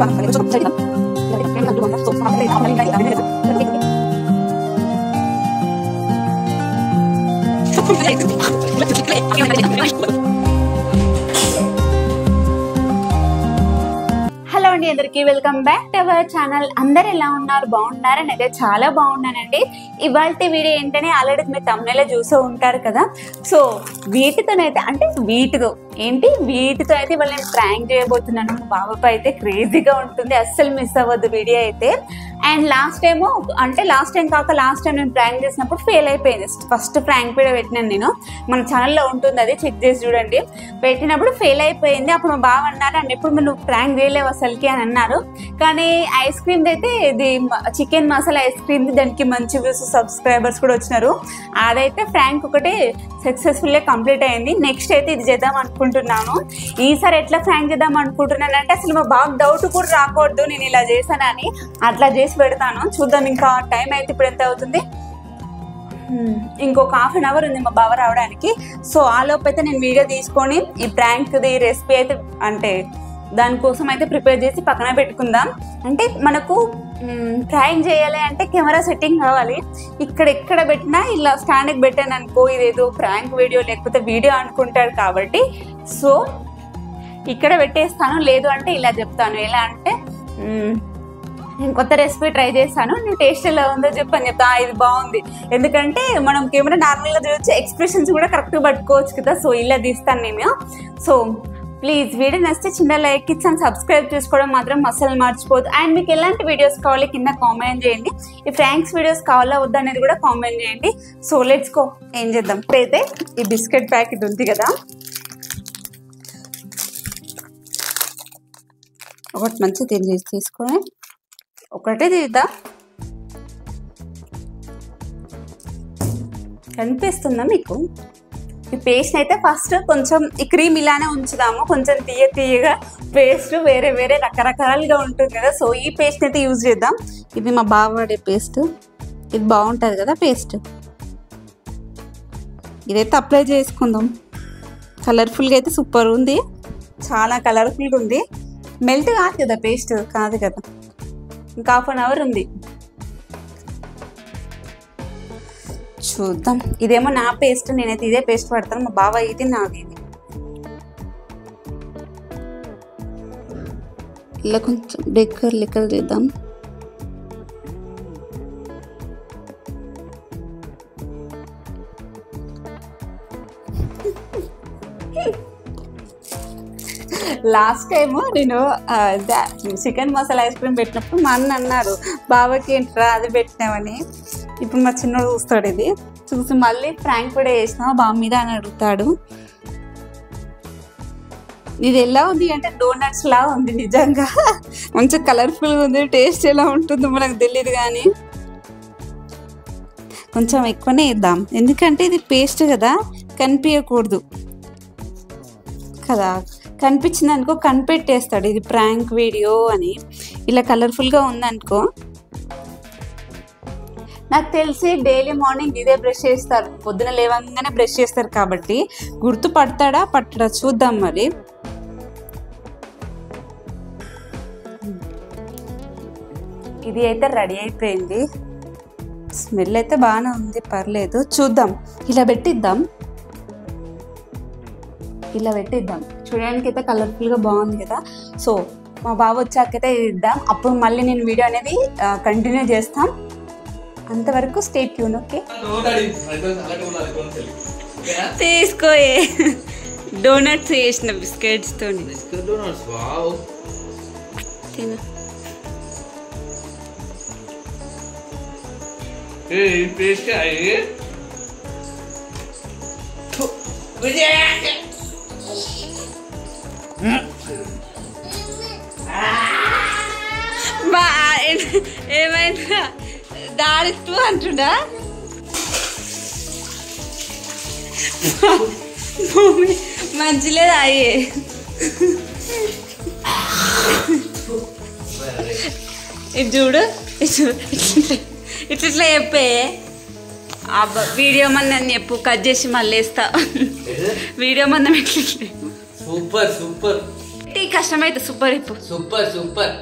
Hello అండి, అందరికి welcome back to our channel. అందరు ఎలా ఉన్నారు? బాగున్నారా? నేనైతే చాలా బాగున్నానండి. ఇవాళ వీడియో ఏంటనే ఆల్రెడీ మీరు తమ్ముళ్ళలో చూసూ ఉంటారు కదా. సో వీటితోనైతే వీటితో అయితే ఇవాళ నేను ప్రాంక్ చేయబోతున్నాను. మా బాబాపై అయితే క్రేజీగా ఉంటుంది, అస్సలు మిస్ అవ్వద్దు వీడియో అయితే. అండ్ లాస్ట్ టైం నేను ప్రాంక్ చేసినప్పుడు ఫెయిల్ అయిపోయింది. ఫస్ట్ ప్రాంక్ వీడియో పెట్టినాను నేను, మన ఛానల్లో ఉంటుంది, అది చెక్ చేసి చూడండి. పెట్టినప్పుడు ఫెయిల్ అయిపోయింది. అప్పుడు మా బావ అన్నారు, అండ్ ఎప్పుడు నువ్వు ప్రాంక్ చేయలేవు అసలుకి అని అన్నారు. కానీ ఐస్ క్రీమ్ అయితే ఇది చికెన్ మసాలా ఐస్ క్రీమ్, దానికి మంచి వ్యూస్, సబ్స్క్రైబర్స్ కూడా వచ్చినారు. అదైతే ప్రాంక్ ఒకటి సక్సెస్ఫుల్గా కంప్లీట్ అయింది. నెక్స్ట్ అయితే ఇది చేద్దాం అనుకుంటున్నాను. ఈసారి ఎట్లా ప్రాంక్ చేద్దాం అనుకుంటున్నాను అంటే అసలు మా బాగా డౌట్ కూడా రాకూడదు నేను ఇలా చేశానని, అట్లా చేసి పెడతాను. చూద్దాం. ఇంకా టైం అయితే ఇప్పుడు ఎంత అవుతుంది, ఇంకొక హాఫ్ అన్ అవర్ ఉంది మా బావ రావడానికి. సో ఆ లోపు అయితే నేను వీడియో తీసుకొని ఈ ప్రాంక్ది రెసిపీ అయితే అంటే దానికోసం అయితే ప్రిపేర్ చేసి పక్కన పెట్టుకుందాం. అంటే మనకు ప్రాంక్ చేయాలి అంటే కెమెరా సెట్టింగ్ కావాలి. ఎక్కడ పెట్టినా ఇలా స్టాండ్కి పెట్టాను అనుకో, ఇదేదో ప్రాంక్ వీడియో లేకపోతే వీడియో అనుకుంటాడు కాబట్టి సో ఇక్కడ పెట్టేస్తాను. లేదు అంటే ఇలా చెప్తాను. ఎలా అంటే నేను కొత్త రెసిపీ ట్రై చేస్తాను, నువ్వు టేస్ట్ ఎలా ఉందో చెప్పని చెప్తా. ఇది బాగుంది, ఎందుకంటే మనం కెమెరా నార్మల్గా చూడొచ్చు, ఎక్స్ప్రెషన్స్ కూడా కరెక్ట్గా పట్టుకోవచ్చు కదా. సో ఇలా తీస్తాను నేను. సో ప్లీజ్ వీడియో నచ్చితే చిన్న లైక్ ఇచ్చాను, సబ్స్క్రైబ్ చేసుకోవడం మాత్రం అస్సలు మర్చిపోదు. అండ్ మీకు ఎలాంటి వీడియోస్ కావాలి కింద కామెంట్ చేయండి. ఈ ఫ్రాంక్స్ వీడియోస్ కావాలా వద్దా అనేది కూడా కామెంట్ చేయండి. సో లెట్స్ గో, ఏం చేద్దాం. ఇప్పుడైతే ఈ బిస్కెట్ ప్యాకెట్ ఉంది కదా, ఒకటి మంచిగా తీసుకొని ఒకటే తీద్దాం. కనిపిస్తుందా మీకు? ఈ పేస్ట్ అయితే ఫస్ట్ కొంచెం ఈ క్రీమ్ ఇలానే ఉంచుదాము, కొంచెం తీయగా. పేస్ట్ వేరే రకరకాలుగా ఉంటుంది కదా. సో ఈ పేస్ట్ అయితే యూజ్ చేద్దాం. ఇది మా బావ వాడే పేస్ట్, ఇది బాగుంటుంది కదా పేస్ట్. ఇదైతే అప్లై చేసుకుందాం. కలర్ఫుల్గా అయితే సూపర్ ఉంది, చాలా కలర్ఫుల్గా ఉంది. మెల్ట్ కాదు కదా పేస్ట్, కాదు కదా. ఇంకా హాఫ్ అన్ అవర్ ఉంది, చూద్దాం. ఇదేమో నా పేస్ట్, నేనైతే ఇదే పేస్ట్ పడతాను. మా బావ ఇది, నాది ఇది. ఇలా కొంచెం లెక్కలు చేద్దాం. లాస్ట్ టైము నేను చికెన్ మసాలా ఐస్ క్రీమ్ పెట్టినప్పుడు మా అన్న అన్నారు, బాబాకి ఏంట్రా అది పెట్టినామని. ఇప్పుడు మా చిన్నోడు చూస్తాడు, ఇది చూసి మళ్ళీ ప్రాంక్ కూడా చేసినావా బావ మీద అని అడుగుతాడు. ఇది ఎలా ఉంది అంటే డోనట్స్ లా ఉంది నిజంగా, మంచి కలర్ఫుల్గా ఉంది. టేస్ట్ ఎలా ఉంటుందో మనకు తెలియదు, కానీ కొంచెం ఎక్కువనే ఇద్దాం, ఎందుకంటే ఇది పేస్ట్ కదా, కనిపించకూడదు కదా. కనిపించింది అనుకో కనిపెట్టేస్తాడు ఇది ప్రాంక్ వీడియో అని. ఇలా కలర్ఫుల్గా ఉందనుకో, నాకు తెలిసి డైలీ మార్నింగ్ ఇదే బ్రష్ చేస్తారు, పొద్దున లేవగానే బ్రష్ చేస్తారు కాబట్టి గుర్తుపడతాడా పట్టడా చూద్దాం. మరి ఇది అయితే రెడీ అయిపోయింది, స్మెల్ అయితే బాగానే ఉంది, పర్లేదు. చూద్దాం, ఇలా పెట్టిద్దాం. చూడడానికి అయితే కలర్ఫుల్గా బాగుంది కదా. సో మా బావ వచ్చాకైతే ఇద్దాం, అప్పుడు మళ్ళీ నేను వీడియో అనేది కంటిన్యూ చేస్తాం. అంతవరకు స్టే ట్యూన్. ఓకే, తీసుకోయే డోనట్స్ చేసిన బిస్కెట్స్ తోని తిన. ఏమైనా దారిస్తూ అంటున్నా, మంచిలేదు అయ్యే. ఇది చూడు, ఇట్లా చెప్పే. అబ్బా వీడియో మంది చెప్పు, కట్ చేసి మళ్ళీ వేస్తా. వీడియో మందం ఎట్లా సూపర్ సూపర్ కష్టమైతే సూపర్. ఇప్పుడు సూపర్ సూపర్